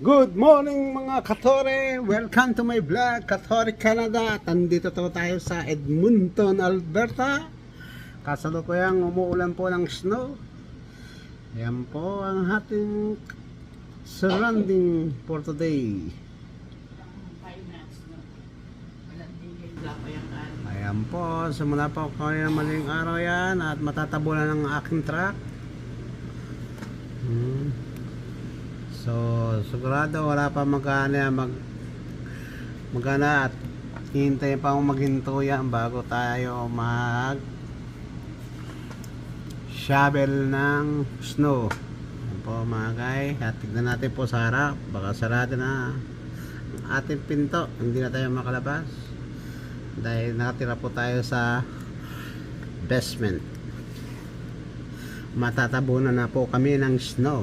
Good morning mga Katore! Welcome to my vlog, Katore Canada. Nandito tayo sa Edmonton, Alberta. Kasalukuyang umuulan po ng snow. Ayan po ang ating surrounding for today. Ayan po, simula po kayo ng maling araw yan at matatabunan ng aking truck. So, sigurado wala pa magana at hintayin pa akong maghinto yan bago tayo mag shovel ng snow. Yan po mga guys, at tignan natin po sa harap, baka sarado na ang ating pinto, hindi na tayo makalabas dahil nakatira po tayo sa basement. Matatabunan na po kami ng snow.